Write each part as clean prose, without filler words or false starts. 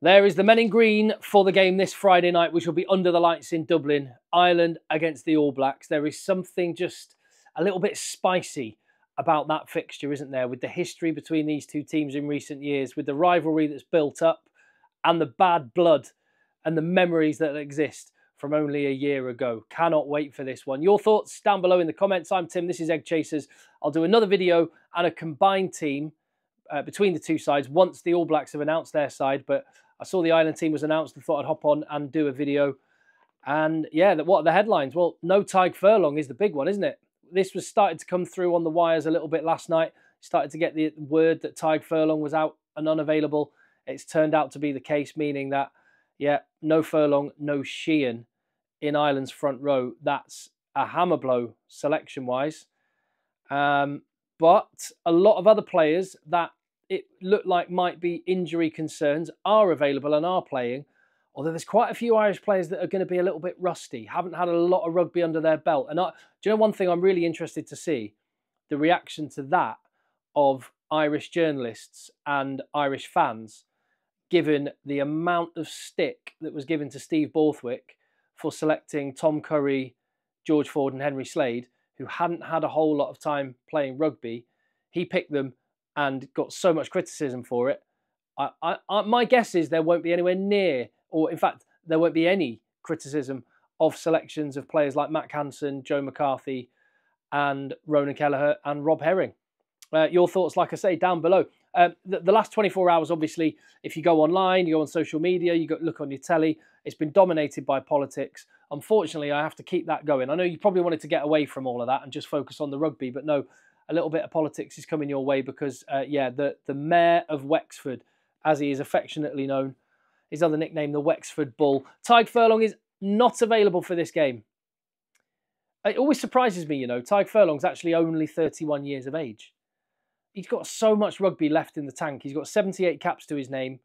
There is the men in green for the game this Friday night, which will be under the lights in Dublin. Ireland against the All Blacks. There is something just a little bit spicy about that fixture, isn't there? With the history between these two teams in recent years, with the rivalry that's built up and the bad blood and the memories that exist from only a year ago. Cannot wait for this one. Your thoughts down below in the comments. I'm Tim, this is Egg Chasers. I'll do another video and a combined team between the two sides once the All Blacks have announced their side, but I saw the Ireland team was announced and thought I'd hop on and do a video. And yeah, what are the headlines? Well, no Tadhg Furlong is the big one, isn't it? This was starting to come through on the wires a little bit last night. Started to get the word that Tadhg Furlong was out and unavailable. It's turned out to be the case, meaning that, yeah, no Furlong, no Sheehan in Ireland's front row. That's a hammer blow selection-wise. But a lot of other players that it looked like might be injury concerns are available and are playing. Although there's quite a few Irish players that are going to be a little bit rusty, haven't had a lot of rugby under their belt. And do you know one thing I'm really interested to see? The reaction to that of Irish journalists and Irish fans, given the amount of stick that was given to Steve Borthwick for selecting Tom Curry, George Ford and Henry Slade, who hadn't had a whole lot of time playing rugby. He picked them and got so much criticism for it. My guess is there won't be anywhere near, or in fact, there won't be any criticism of selections of players like Matt Hansen, Joe McCarthy, and Ronan Kelleher and Rob Herring. Your thoughts, like I say, down below. The last 24 hours, obviously, if you go online, you go on social media, you go look on your telly, it's been dominated by politics. Unfortunately, I have to keep that going. I know you probably wanted to get away from all of that and just focus on the rugby, but no, a little bit of politics is coming your way because, yeah, the Mayor of Wexford, as he is affectionately known, his other nickname, the Wexford Bull. Tadhg Furlong is not available for this game. It always surprises me, you know, Tadhg Furlong's actually only 31 years of age. He's got so much rugby left in the tank. He's got 78 caps to his name.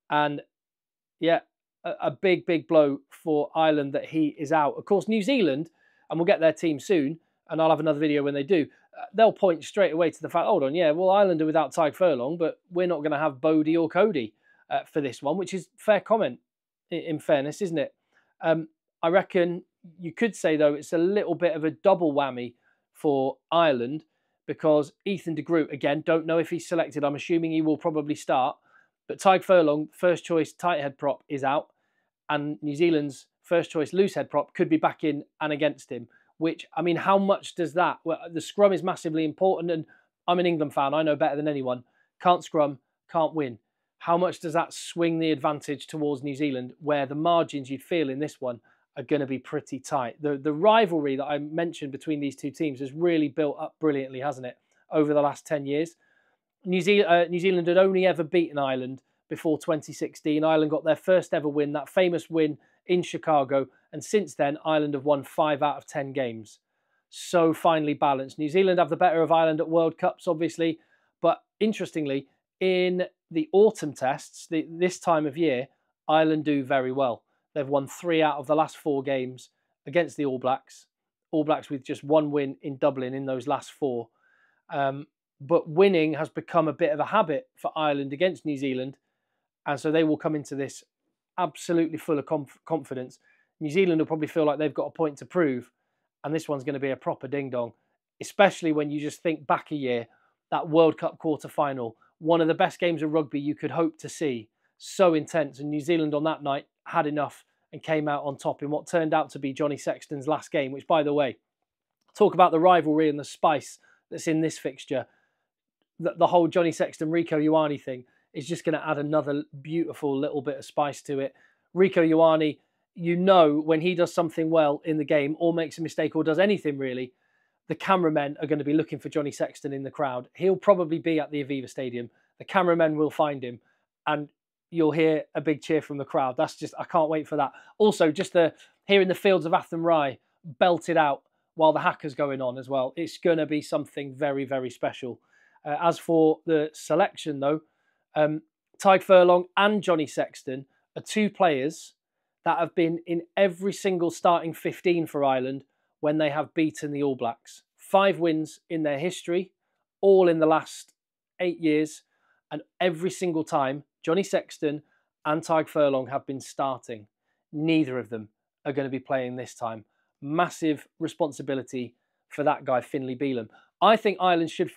And, yeah, a big, big blow for Ireland that he is out. Of course, New Zealand, and we'll get their team soon, and I'll have another video when they do, they'll point straight away to the fact, hold on, yeah, well, Ireland are without Tadhg Furlong, but we're not going to have Bodie or Cody for this one, which is fair comment, in fairness, isn't it? I reckon you could say, though, it's a little bit of a double whammy for Ireland because Ethan de Groot, again, don't know if he's selected. I'm assuming he will probably start. But Tadhg Furlong, first choice tight head prop, is out. And New Zealand's first choice loose head prop could be back in and against him. Which, I mean, how much does that... Well, the scrum is massively important, and I'm an England fan. I know better than anyone. Can't scrum, can't win. How much does that swing the advantage towards New Zealand, where the margins you'd feel in this one are going to be pretty tight? The rivalry that I mentioned between these two teams has really built up brilliantly, hasn't it, over the last 10 years? New Zealand had only ever beaten Ireland before 2016. Ireland got their first ever win, that famous win in Chicago. And since then, Ireland have won 5 out of 10 games. So finely balanced. New Zealand have the better of Ireland at World Cups, obviously. But interestingly, in the autumn tests, this time of year, Ireland do very well. They've won 3 out of the last 4 games against the All Blacks. All Blacks with just 1 win in Dublin in those last 4. But winning has become a bit of a habit for Ireland against New Zealand. And so they will come into this absolutely full of confidence. New Zealand will probably feel like they've got a point to prove. And this one's going to be a proper ding-dong. Especially when you just think back a year, that World Cup quarter-final, one of the best games of rugby you could hope to see. So intense. And New Zealand on that night had enough and came out on top in what turned out to be Johnny Sexton's last game, which, by the way, talk about the rivalry and the spice that's in this fixture. The whole Johnny Sexton, Rieko Ioane thing is just going to add another beautiful little bit of spice to it. Rieko Ioane, you know, when he does something well in the game or makes a mistake or does anything really, the cameramen are going to be looking for Johnny Sexton in the crowd. He'll probably be at the Aviva Stadium. The cameramen will find him and you'll hear a big cheer from the crowd. That's just, I can't wait for that. Also, just hearing the Fields of Athenry belted out while the hacker's going on as well. It's going to be something very, very special. As for the selection, though, Tadhg Furlong and Johnny Sexton are 2 players that have been in every single starting 15 for Ireland when they have beaten the All Blacks. 5 wins in their history, all in the last 8 years. And every single time, Johnny Sexton and Tadhg Furlong have been starting. Neither of them are going to be playing this time. Massive responsibility for that guy, Finlay Bealham. I think Ireland should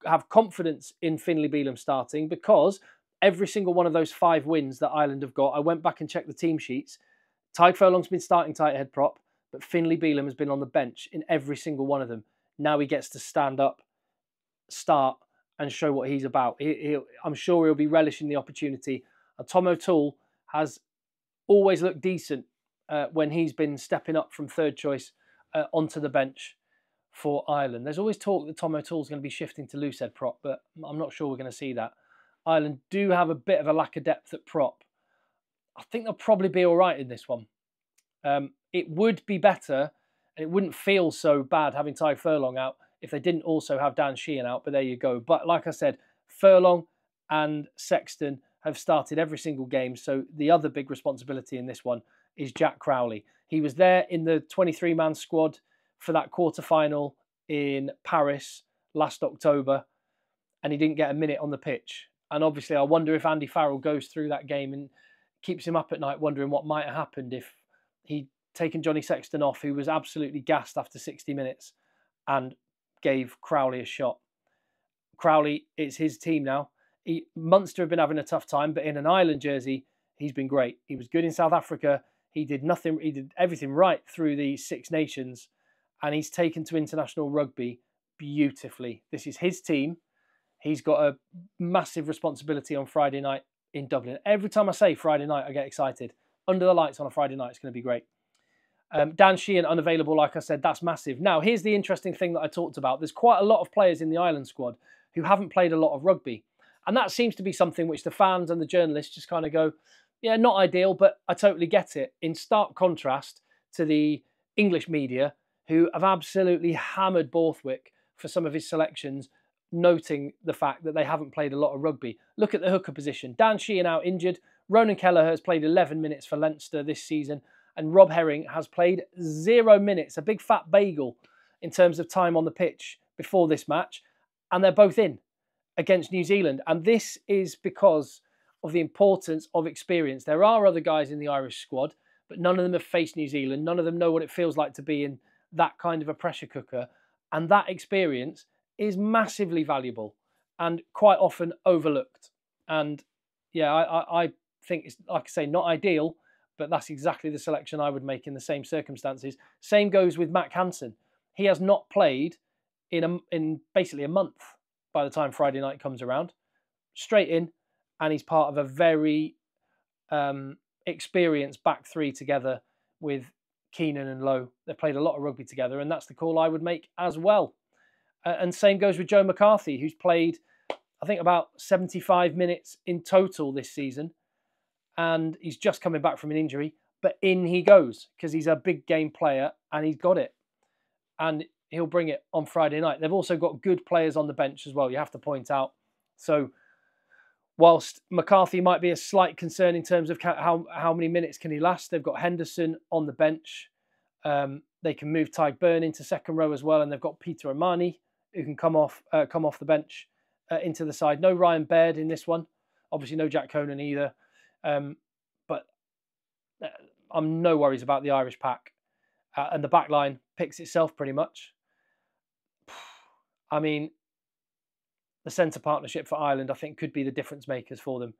have confidence in Finlay Bealham starting, because every single one of those 5 wins that Ireland have got, I went back and checked the team sheets. Tadhg Furlong's been starting tight head prop, but Finlay Bealham has been on the bench in every single one of them. Now he gets to stand up, start, and show what he's about. I'm sure he'll be relishing the opportunity. And Tom O'Toole has always looked decent when he's been stepping up from third choice onto the bench for Ireland. There's always talk that Tom O'Toole's going to be shifting to loose head prop, but I'm not sure we're going to see that. Ireland do have a bit of a lack of depth at prop. I think they'll probably be all right in this one. It would be better, and it wouldn't feel so bad having Tadhg Furlong out if they didn't also have Dan Sheehan out, but there you go. But like I said, Furlong and Sexton have started every single game, so the other big responsibility in this one is Jack Crowley. He was there in the 23-man squad for that quarter-final in Paris last October, and he didn't get a minute on the pitch. And obviously, I wonder if Andy Farrell goes through that game and keeps him up at night wondering what might have happened if he'd taken Johnny Sexton off, who was absolutely gassed after 60 minutes, and gave Crowley a shot. Crowley, it's his team now. Munster have been having a tough time, but in an Ireland jersey, he's been great. He was good in South Africa. He did everything right through the Six Nations, and he's taken to international rugby beautifully. This is his team. He's got a massive responsibility on Friday night in Dublin. Every time I say Friday night, I get excited. Under the lights on a Friday night, it's going to be great. Dan Sheehan unavailable, like I said, that's massive. Now, here's the interesting thing that I talked about. There's quite a lot of players in the Ireland squad who haven't played a lot of rugby. And that seems to be something which the fans and the journalists just kind of go, yeah, not ideal, but I totally get it. In stark contrast to the English media, who have absolutely hammered Borthwick for some of his selections, noting the fact that they haven't played a lot of rugby. Look at the hooker position. Dan Sheehan out injured. Ronan Kelleher has played 11 minutes for Leinster this season. And Rob Herring has played 0 minutes, a big fat bagel in terms of time on the pitch before this match. And they're both in against New Zealand. And this is because of the importance of experience. There are other guys in the Irish squad, but none of them have faced New Zealand. None of them know what it feels like to be in that kind of a pressure cooker. And that experience is massively valuable and quite often overlooked. And yeah, I think it's, like I say, not ideal, but that's exactly the selection I would make in the same circumstances. Same goes with Mac Hansen. He has not played in basically a month by the time Friday night comes around. Straight in, and he's part of a very experienced back three together with Keenan and Lowe. They've played a lot of rugby together, and that's the call I would make as well. And same goes with Joe McCarthy, who's played, I think, about 75 minutes in total this season. And he's just coming back from an injury, but in he goes because he's a big game player and he's got it. And he'll bring it on Friday night. They've also got good players on the bench as well, you have to point out. So whilst McCarthy might be a slight concern in terms of how many minutes can he last, they've got Henderson on the bench. They can move Tadhg Byrne into second row as well, and they've got Peter O'Mahony who can come off the bench into the side. No Ryan Baird in this one. Obviously no Jack Conan either. But I'm no worries about the Irish pack. And the back line picks itself pretty much. I mean, the centre partnership for Ireland, I think, could be the difference makers for them.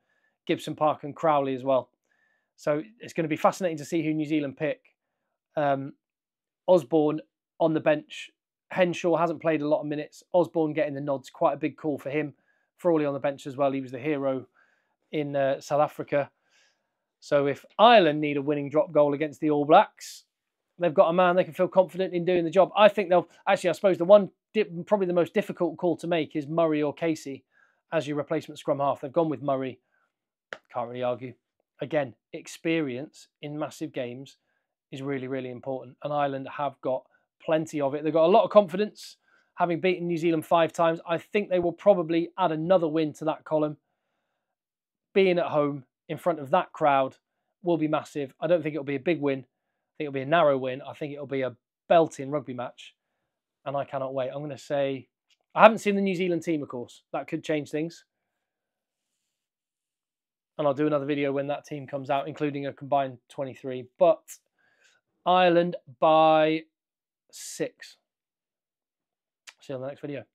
Gibson Park and Crowley as well. So it's going to be fascinating to see who New Zealand pick. Osborne on the bench. Henshaw hasn't played a lot of minutes. Osborne getting the nods, quite a big call for him. Frawley on the bench as well. He was the hero in South Africa. So if Ireland need a winning drop goal against the All Blacks, they've got a man they can feel confident in doing the job. I think they'll... Actually, I suppose the one, probably the most difficult call to make is Murray or Casey as your replacement scrum half. They've gone with Murray. Can't really argue. Again, experience in massive games is really, really important. And Ireland have got plenty of it. They've got a lot of confidence, having beaten New Zealand 5 times. I think they will probably add another win to that column. Being at home in front of that crowd will be massive. I don't think it'll be a big win. I think it'll be a narrow win. I think it'll be a belting rugby match. And I cannot wait. I'm going to say... I haven't seen the New Zealand team, of course. That could change things. and I'll do another video when that team comes out, including a combined 23. But Ireland by 6. See you on the next video.